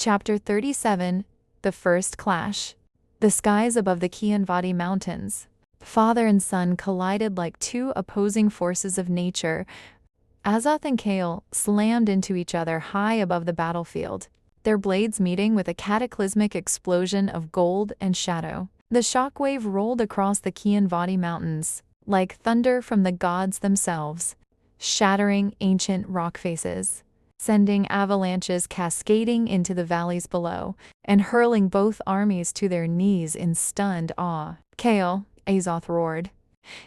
Chapter 37. The First Clash. The skies above the Kianvati Mountains. Father and son collided like two opposing forces of nature. Azoth and Kale slammed into each other high above the battlefield, their blades meeting with a cataclysmic explosion of gold and shadow. The shockwave rolled across the Kianvati Mountains, like thunder from the gods themselves, shattering ancient rock faces, sending avalanches cascading into the valleys below, and hurling both armies to their knees in stunned awe. Kale, Azoth roared,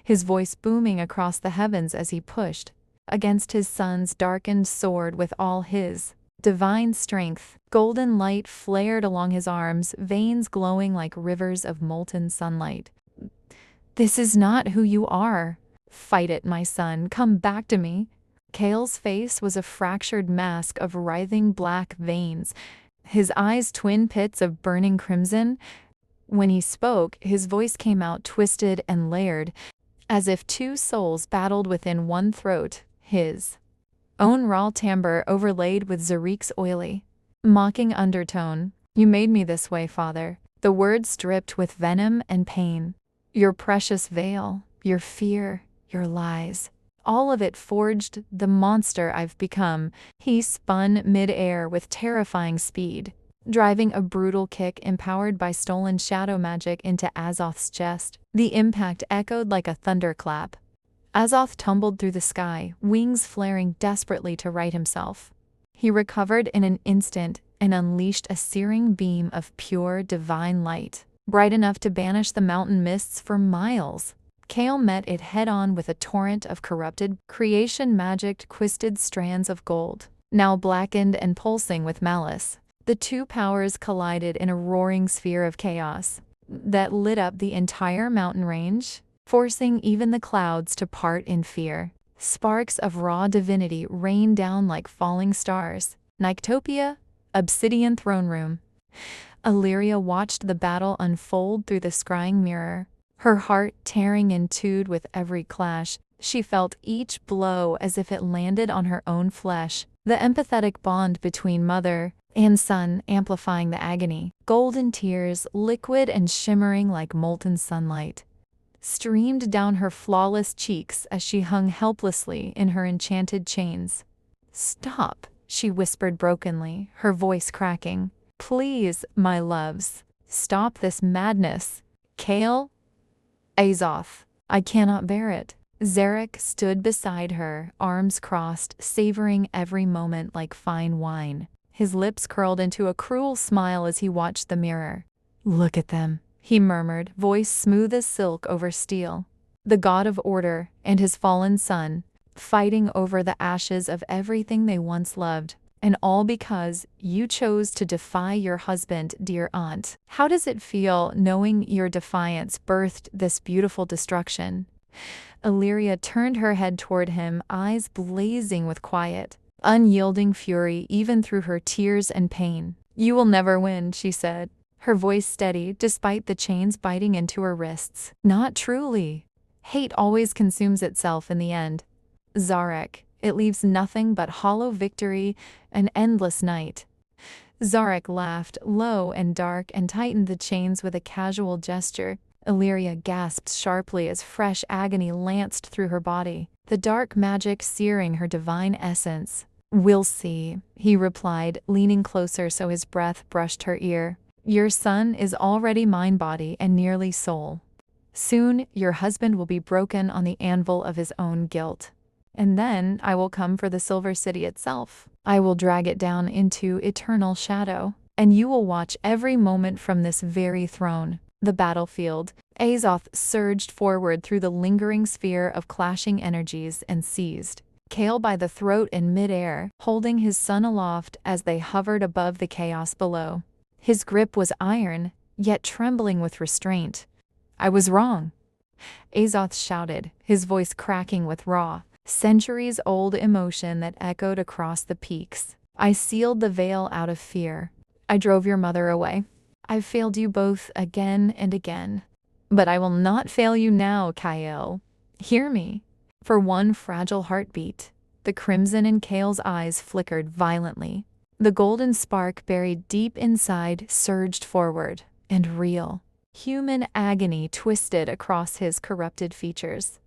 his voice booming across the heavens as he pushed against his son's darkened sword with all his divine strength. Golden light flared along his arms, veins glowing like rivers of molten sunlight. "This is not who you are. Fight it, my son. Come back to me." Kale's face was a fractured mask of writhing black veins, his eyes twin pits of burning crimson. When he spoke, his voice came out twisted and layered, as if two souls battled within one throat, his own raw timbre overlaid with Zarik's oily, mocking undertone. "You made me this way, father." The words dripped with venom and pain. "Your precious veil, your fear, your lies. All of it forged the monster I've become." He spun mid-air with terrifying speed, driving a brutal kick empowered by stolen shadow magic into Azoth's chest. The impact echoed like a thunderclap. Azoth tumbled through the sky, wings flaring desperately to right himself. He recovered in an instant and unleashed a searing beam of pure divine light, bright enough to banish the mountain mists for miles. Kale met it head-on with a torrent of corrupted creation magic, twisted strands of gold, now blackened and pulsing with malice. The two powers collided in a roaring sphere of chaos that lit up the entire mountain range, forcing even the clouds to part in fear. Sparks of raw divinity rained down like falling stars. Nyctopia, Obsidian Throne Room. Illyria watched the battle unfold through the scrying mirror, her heart tearing in two with every clash. She felt each blow as if it landed on her own flesh, the empathetic bond between mother and son amplifying the agony. Golden tears, liquid and shimmering like molten sunlight, streamed down her flawless cheeks as she hung helplessly in her enchanted chains. "Stop," she whispered brokenly, her voice cracking. "Please, my loves, stop this madness." "Kale? Azoth, I cannot bear it." Zarek stood beside her, arms crossed, savoring every moment like fine wine. His lips curled into a cruel smile as he watched the mirror. "Look at them," he murmured, voice smooth as silk over steel. The god of order and his fallen son, fighting over the ashes of everything they once loved. And all because you chose to defy your husband, dear aunt. How does it feel knowing your defiance birthed this beautiful destruction? Illyria turned her head toward him, eyes blazing with quiet, unyielding fury even through her tears and pain. "You will never win," she said, her voice steady despite the chains biting into her wrists. "Not truly. Hate always consumes itself in the end. Zarek, it leaves nothing but hollow victory and endless night." Zarek laughed, low and dark, and tightened the chains with a casual gesture. Illyria gasped sharply as fresh agony lanced through her body, the dark magic searing her divine essence. "We'll see," he replied, leaning closer so his breath brushed her ear. "Your son is already mind, body, and nearly soul. Soon your husband will be broken on the anvil of his own guilt. And then I will come for the Silver City itself. I will drag it down into eternal shadow, and you will watch every moment from this very throne." The battlefield. Azoth surged forward through the lingering sphere of clashing energies and seized Kale by the throat in midair, holding his son aloft as they hovered above the chaos below. His grip was iron, yet trembling with restraint. "I was wrong," Azoth shouted, his voice cracking with raw, centuries-old emotion that echoed across the peaks. "I sealed the veil out of fear. I drove your mother away. I've failed you both again and again. But I will not fail you now, Kale. Hear me." For one fragile heartbeat, the crimson in Kale's eyes flickered violently. The golden spark buried deep inside surged forward, and real, human agony twisted across his corrupted features.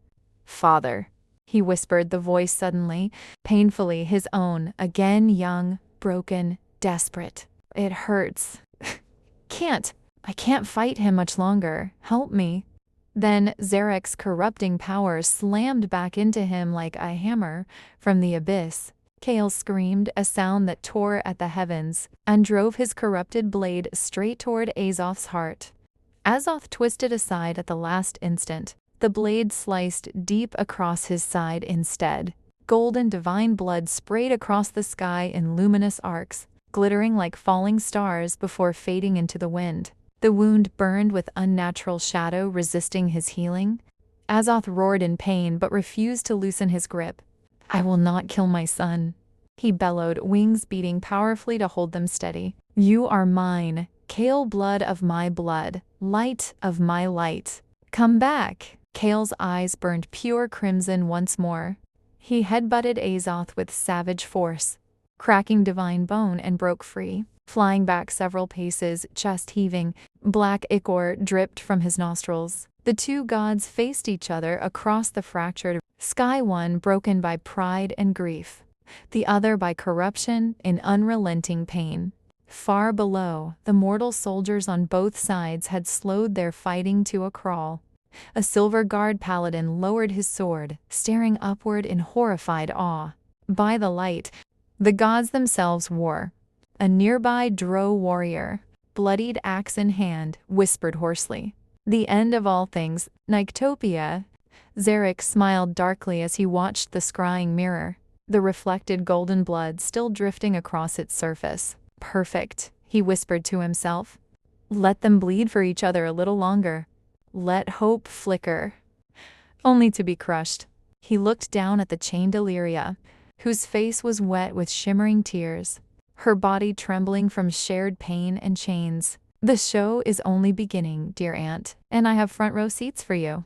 "Father," he whispered, the voice suddenly, painfully his own, again young, broken, desperate. "It hurts. I can't fight him much longer. Help me." Then Zarek's corrupting power slammed back into him like a hammer from the abyss. Kale screamed, a sound that tore at the heavens, and drove his corrupted blade straight toward Azoth's heart. Azoth twisted aside at the last instant. The blade sliced deep across his side instead. Golden divine blood sprayed across the sky in luminous arcs, glittering like falling stars before fading into the wind. The wound burned with unnatural shadow resisting his healing. Azoth roared in pain but refused to loosen his grip. "I will not kill my son," he bellowed, wings beating powerfully to hold them steady. "You are mine, Kale, blood of my blood, light of my light. Come back." Kale's eyes burned pure crimson once more. He headbutted Azoth with savage force, cracking divine bone, and broke free. Flying back several paces, chest heaving, black ichor dripped from his nostrils. The two gods faced each other across the fractured sky, one broken by pride and grief, the other by corruption and unrelenting pain. Far below, the mortal soldiers on both sides had slowed their fighting to a crawl. A silver guard paladin lowered his sword, staring upward in horrified awe. By the light, the gods themselves wore. A nearby drow warrior, bloodied axe in hand, whispered hoarsely, "The end of all things, Nyctopia." Zarek smiled darkly as he watched the scrying mirror, the reflected golden blood still drifting across its surface. "Perfect," he whispered to himself. "Let them bleed for each other a little longer. Let hope flicker, only to be crushed." He looked down at the chained Illyria, whose face was wet with shimmering tears, her body trembling from shared pain and chains. "The show is only beginning, dear aunt, and I have front row seats for you."